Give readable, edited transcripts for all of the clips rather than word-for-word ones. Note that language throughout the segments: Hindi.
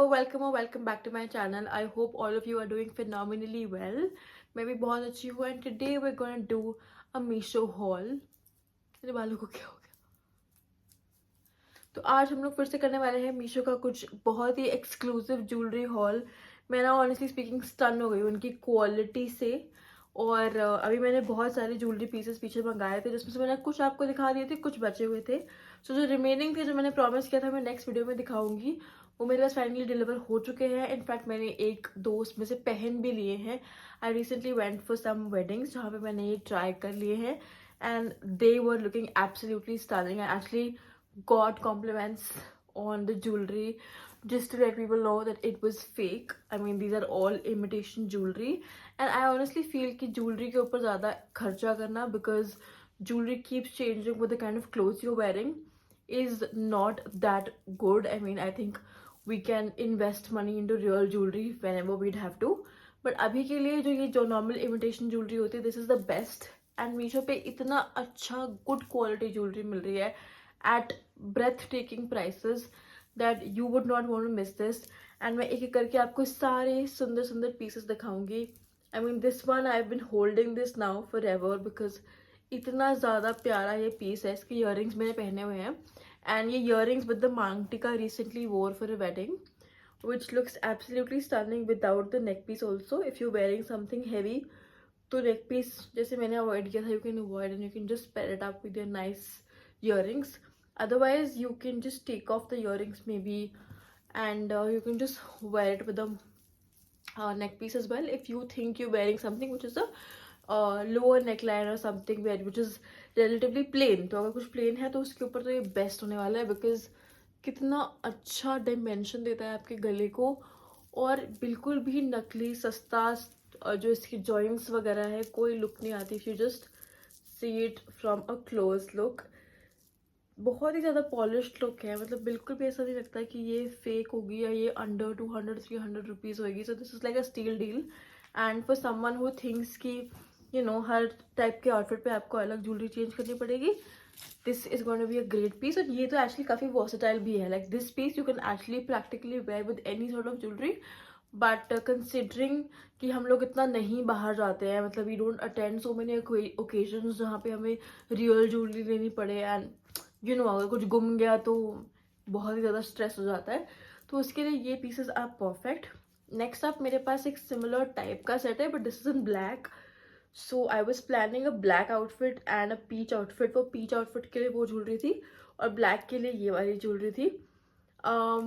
welcome back to my channel. I hope all of you are doing phenomenally well. मैं भी बहुत अच्छी हूँ and today we're gonna do a Meesho haul. मेरे बालों को क्या हो गया? तो आज हम लोग फिर से करने वाले हैं मीशो का कुछ बहुत ही एक्सक्लूसिव ज्वेलरी हॉल. मैं ना ऑनेस्टली स्पीकिंग स्टन हो गई उनकी क्वालिटी से. और अभी मैंने बहुत सारे ज्वेलरी पीसेस पीछे मंगाए थे जिसमें से मैंने कुछ आपको दिखा दिए थे, कुछ बचे हुए थे. सो जो रिमेनिंग थे जो मैंने प्रॉमिस किया था मैं नेक्स्ट वीडियो में दिखाऊंगी, वो मेरे पास फाइनली डिलीवर हो चुके हैं. इनफैक्ट मैंने एक दो उसमें से पहन भी लिए हैं. I recently went for some weddings जहाँ पे मैंने ये ट्राई कर लिए हैं and they were looking absolutely stunning. I actually got compliments on the jewelry just to let people know that it was fake. I mean, these are all imitation jewelry and I honestly feel कि jewelry के ऊपर ज़्यादा खर्चा करना, because jewelry keeps changing with the kind of clothes you're wearing, is not that good. I mean, I think we can invest money into real jewelry whenever we'd have to. But अभी के लिए जो normal imitation jewelry होती है, this is the best. And Meesho पे इतना अच्छा good quality jewelry मिल रही है at breathtaking prices that you would not want to miss this. And मैं एक एक करके आपको सारे सुंदर सुंदर pieces दिखाऊंगी. I mean, this one I've been holding this now forever because इतना ज़्यादा प्यारा ये पीस है. इसके इयररिंग्स मैंने पहने हुए हैं एंड ये इयररिंग्स विद द मांग टीका recently wore for a wedding, which looks absolutely stunning without the neck piece also. If you're wearing something heavy, तो neck piece जैसे मैंने avoid किया था, you can avoid and you can just pair it up with your nice earrings. Otherwise you can just take off the earrings maybe and you can just wear it with a neck piece as well if you think you're wearing something which is a lower neckline or something which is relatively plain. तो अगर कुछ plain है तो उसके ऊपर तो ये बेस्ट होने वाला है because कितना अच्छा डायमेंशन देता है आपके गले को और बिल्कुल भी नकली सस्ता. जो इसकी जॉइंट्स वगैरह है कोई लुक नहीं आती. If you just see it from a close look, बहुत ही ज़्यादा पॉलिश्ड लुक है. मतलब बिल्कुल भी ऐसा नहीं लगता कि ये फेक होगी या ये अंडर 200-300 रुपीज़ होगी. So this is like a steal deal. And for someone who thinks कि हर टाइप के आउटफिट पे आपको अलग ज्वेलरी चेंज करनी पड़ेगी, this is going to be a great piece. और ये तो एक्चुअली काफ़ी वर्सेटाइल भी है. Like this piece you can actually practically wear with any sort of jewellery. But considering कि हम लोग इतना नहीं बाहर जाते हैं, मतलब we don't attend so many occasions जहाँ पे हमें रियल ज्वेलरी लेनी पड़े एंड अगर कुछ गुम गया तो बहुत ही ज़्यादा स्ट्रेस हो जाता है. तो उसके लिए ये पीसेस आप परफेक्ट. नेक्स्ट अप मेरे पास एक सिमिलर टाइप का सेट है but this is in black. So I was planning a black outfit and a peach outfit. वो पीच आउटफिट के लिए वो ज्वेलरी थी और ब्लैक के लिए ये वाली ज्वेलरी थी.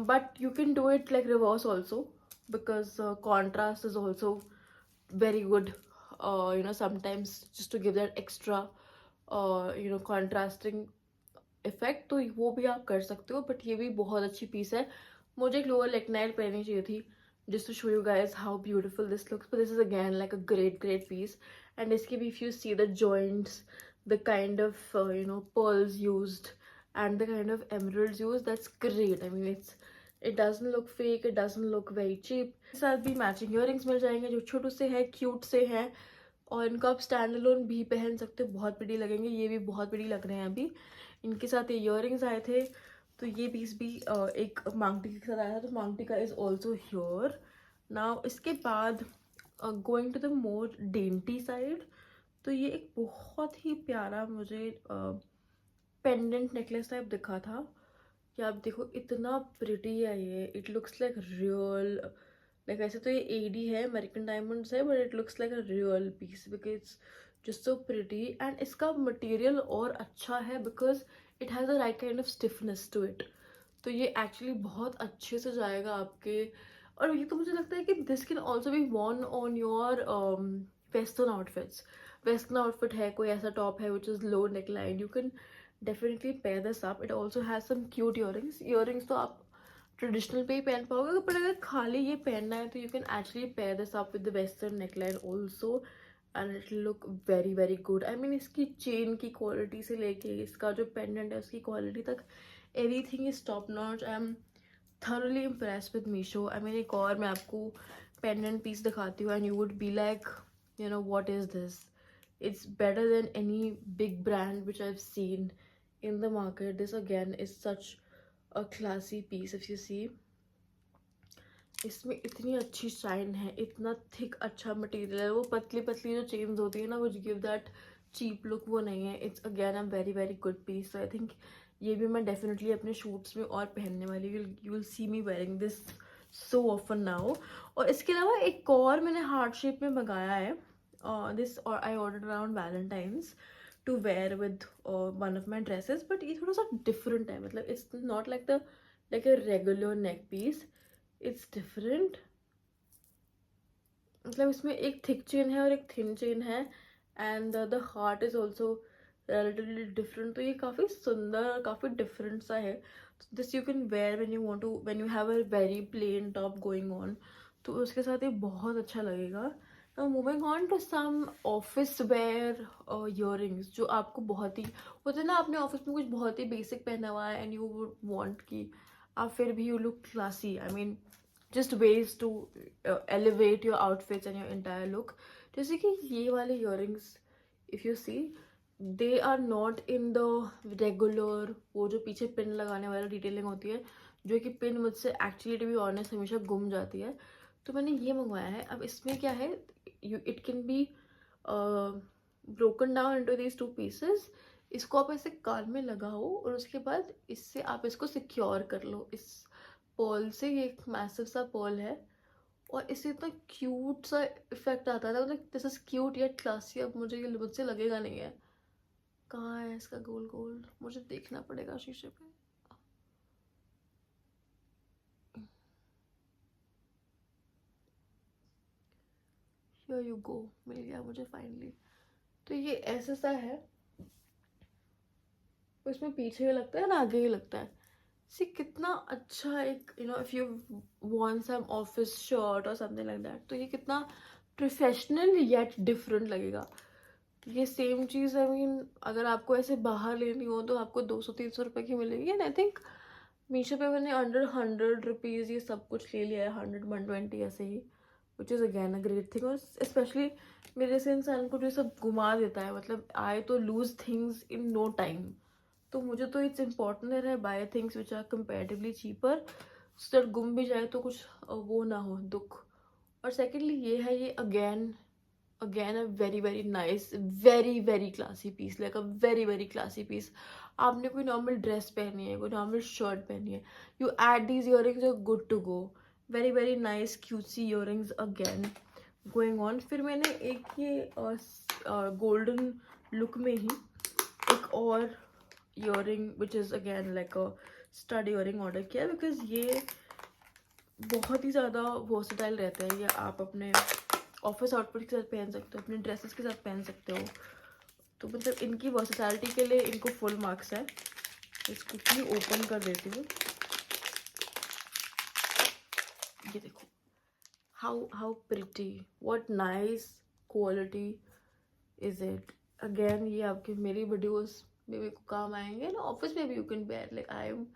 But you can do it like reverse also because contrast is also very good, sometimes just to give that extra contrasting effect. तो वो भी आप कर सकते हो बट ये भी बहुत अच्छी पीस है. मुझे एक लोअर नेक नाइल पहननी चाहिए थी just to show you guys how beautiful this looks, but this is again like a great piece. And इसके भी if you see the joints, the kind of pearls used and the kind of emeralds used, that's great. I mean it doesn't look fake, it doesn't look very cheap. साथ भी मैचिंग इयररिंग्स मिल जाएंगे जो छोटे से हैं, क्यूट से हैं और इनको आप स्टैंड अलोन भी पहन सकते हो, बहुत प्रिटी लगेंगे. ये भी बहुत प्रिटी लग रहे हैं. अभी इनके साथ ये इयररिंग्स आए थे तो ये पीस भी एक मांगटी के साथ आया था. तो मांगटी का इज ऑल्सो ह्योर नाउ. इसके बाद going to the more dainty side, तो ये एक बहुत ही प्यारा मुझे पेंडेंट नेकलेस टाइप दिखा था कि आप देखो इतना प्रिटी है ये. It looks like real, like ऐसे तो ये एडी है, अमेरिकन डायमंड्स है, but it looks like a real piece because just so pretty. And इसका मटेरियल और अच्छा है because it has the right kind of stiffness to it. तो ये एक्चुअली बहुत अच्छे से जाएगा आपके. और ये तो मुझे लगता है कि this can also be worn on your western outfits. Western outfit है, कोई ऐसा टॉप है which is low neck line, you can definitely pair this up. It also has some cute earrings. Earrings तो आप ट्रेडिशनल पे ही पहन पाओगे, बट अगर खाली ये पहनना है तो you can actually pair this up with the western neckline also and it look very good. I mean इसकी चेन की क्वालिटी से लेके इसका जो पेंडेंट है उसकी क्वालिटी तक, everything is top notch. I am thoroughly impressed with Meesho. I mean एक और मैं आपको पेंडेंट पीस दिखाती हूँ and you would be like, what is this? It's better than any big brand which I've seen in the market. This again is such a classy piece. If you see, इसमें इतनी अच्छी शाइन है, इतना थिक अच्छा मटेरियल है, वो पतली पतली जो चेन्स होती है ना which give that cheap look, वो नहीं है. It's again a very very good piece. So I think ये भी मैं डेफिनेटली अपने शूट्स में और पहनने वाली. You will see me wearing this so often now. और इसके अलावा एक और मैंने हार्ट शेप में मंगाया है. दिस और I order around Valentine's to wear with one of my dresses. But ये थोड़ा सा डिफरेंट है, मतलब it's not like a regular neck piece. It's different. मतलब इसमें एक थिक चेन है और एक थिन चेन है. And the heart is also relatively different. तो ये काफ़ी सुंदर और काफ़ी डिफरेंट सा है. This you can wear when you want to, when you have a very plain top going on, तो उसके साथ ये बहुत अच्छा लगेगा. Moving on to some office wear earrings, जो आपको बहुत ही होता है ना, आपने ऑफिस में कुछ बहुत ही बेसिक पहना हुआ है एंड यू वुड वांट कि आप फिर भी you look classy. I mean just ways to elevate your outfits and your entire look. जैसे कि ये वाले earrings, if you see, they are not in the regular, वो जो पीछे पिन लगाने वाला डिटेलिंग होती है, जो कि पिन मुझसे एक्चुअली टू बी ऑनेस्ट हमेशा गुम जाती है. तो मैंने ये मंगवाया है. अब इसमें क्या है, it can be broken down into these two pieces. इसको आप ऐसे कान में लगाओ और उसके बाद इससे आप इसको सिक्योर कर लो इस पर्ल से. ये एक मैसिव सा पर्ल है और इससे इतना क्यूट सा इफेक्ट आता था, मतलब this is cute yet classy. अब मुझे ये मुझसे लगेगा नहीं है. कहाँ है इसका गोल गोल, मुझे देखना पड़ेगा शीशे पे. हियर यू गो, मिल गया मुझे फाइनली. तो ये ऐसा सा है, इसमें पीछे ही लगता है ना आगे ही लगता है. सी कितना अच्छा एक, you know, if you want some office shirt और समथिंग लाइक दैट, तो ये कितना प्रोफेशनल येट डिफरेंट लगेगा. ये सेम चीज़ आई मीन अगर आपको ऐसे बाहर लेनी हो तो आपको 200-300 रुपये की मिलेगी. एंड आई थिंक मीशो पे मैंने अंडर 100 रुपीज़ ये सब कुछ ले लिया है, 100-120 ऐसे ही, which is again a great thing. और स्पेशली मेरे से इंसान को जो सब घुमा देता है, मतलब आई तो lose things in no time. तो मुझे तो इट्स इम्पॉर्टेंट है buy things which are comparatively cheaper, so that गुम भी जाए तो कुछ वो ना हो दुख. और सेकेंडली ये है, ये again a very very nice, very very classy piece, like a very very classy piece. आपने कोई नॉर्मल ड्रेस पहनी है, कोई नॉर्मल शर्ट पहनी है, you add these earrings, you good to go. Very very nice cutesy earrings again going on. फिर मैंने एक ये गोल्डन लुक में ही एक और earring which is again like a stud earring order किया, बिकॉज ये बहुत ही ज़्यादा वर्सेटाइल रहता है. ये आप अपने ऑफिस आउटफिट के साथ पहन सकते हो, अपने ड्रेसेस के साथ पहन सकते हो. तो मतलब इनकी वर्सेटैलिटी के लिए इनको फुल मार्क्स है. इसको क्विकली ओपन कर देती हूँ. ये देखो, how pretty, what nice quality is it. Again ये आपके मेरी वीडियोस में भी काम आएंगे ना, ऑफिस में भी you can where. Like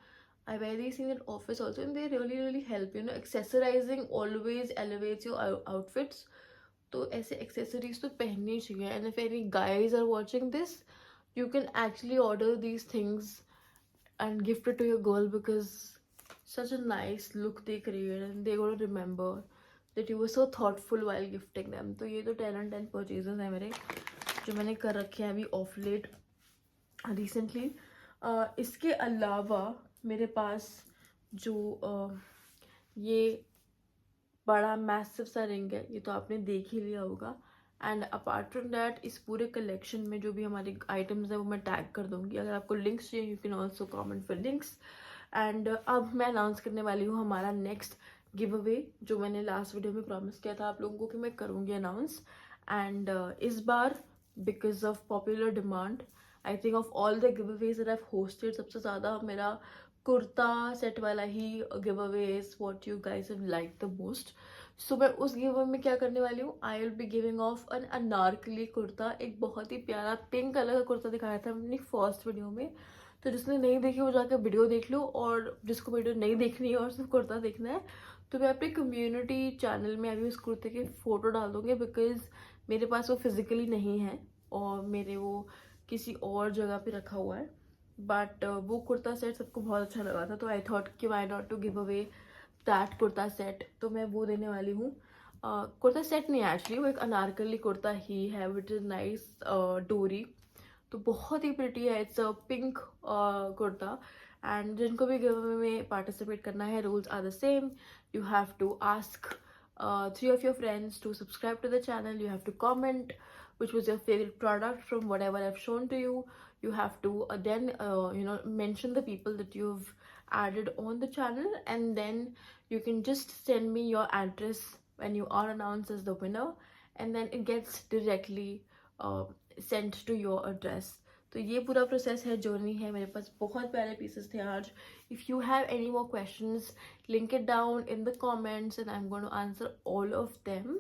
I wear these in office also, and they really really help. You know, accessorizing always elevates your outfits. तो ऐसे accessories तो पहननी चाहिए. And if any guys are watching this, you can actually order these things and gift it to your girl, because such a nice look they create and they're going to remember that you were so thoughtful while gifting them. तो ये तो 10 and 10 purchases हैं मेरे, जो मैंने कर रखे हैं अभी ऑफ लेट रिसेंटली. इसके अलावा मेरे पास जो ये बड़ा मैसिव सा रिंग है, ये तो आपने देख ही लिया होगा. एंड अपार्ट फ्रॉम दैट इस पूरे कलेक्शन में जो भी हमारे आइटम्स हैं वो मैं टैग कर दूंगी. अगर आपको लिंक्स चाहिए you can also comment for links. And अब मैं अनाउंस करने वाली हूँ हमारा नेक्स्ट गिव अवे, जो मैंने लास्ट वीडियो में प्रॉमिस किया था आप लोगों को कि मैं करूँगी अनाउंस. एंड इस बार because of popular demand, I think of all the giveaways that I have hosted, सबसे ज़्यादा मेरा कुर्ता सेट वाला ही giveaway is what you guys have like the most. So मैं उस गिव अवे में क्या करने वाली हूँ, I will be giving off an Anarkali kurta. एक बहुत ही प्यारा पिंक कलर का कुर्ता दिखाया था अपनी फर्स्ट वीडियो में. तो जिसने नहीं देखी वो जाकर वीडियो देख लो, और जिसको वीडियो नहीं देखनी है और सिर्फ कुर्ता देखना है, तो मैं अपने कम्युनिटी चैनल में अभी उस कुर्ते की फ़ोटो डाल दूँगी, बिकॉज मेरे पास वो फिज़िकली नहीं है और मेरे वो किसी और जगह पे रखा हुआ है. बट वो कुर्ता सेट सबको बहुत अच्छा लगा था, तो आई थॉट कि why not to give away that kurta set, तो मैं वो देने वाली हूँ. कुर्ता सेट नहीं एक्चुअली, वो एक अनारकली कुर्ता ही है विच इज़ नाइस डोरी. तो बहुत ही प्रिटी है. It's a pink kurta. And जिनको भी गिव अवे में पार्टिसिपेट करना है, rules are the same. You have to ask 3 of your friends to subscribe to the channel. You have to comment which was your favorite product from whatever I've shown to you. You have to then mention the people that you've added on the channel, and then you can just send me your address when you are announced as the winner, and then it gets directly uh, sent to your address. तो ये पूरा प्रोसेस है, जर्नी है. मेरे पास बहुत प्यारे पीसेस थे आज. If you have any more questions, link it down in the comments and I'm going to answer all of them.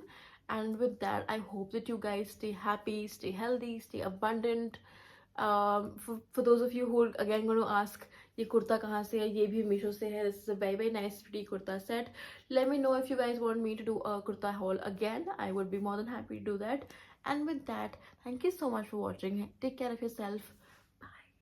And with that, I hope that you guys stay happy, stay healthy, stay abundant. For those of you who are again going to ask, ये कुर्ता कहाँ से है? ये भी मीशो से है. This is a very very nice pretty kurta set. Let me know if you guys want me to do a kurta haul again. I would be more than happy to do that. And with that, thank you so much for watching. Take care of yourself.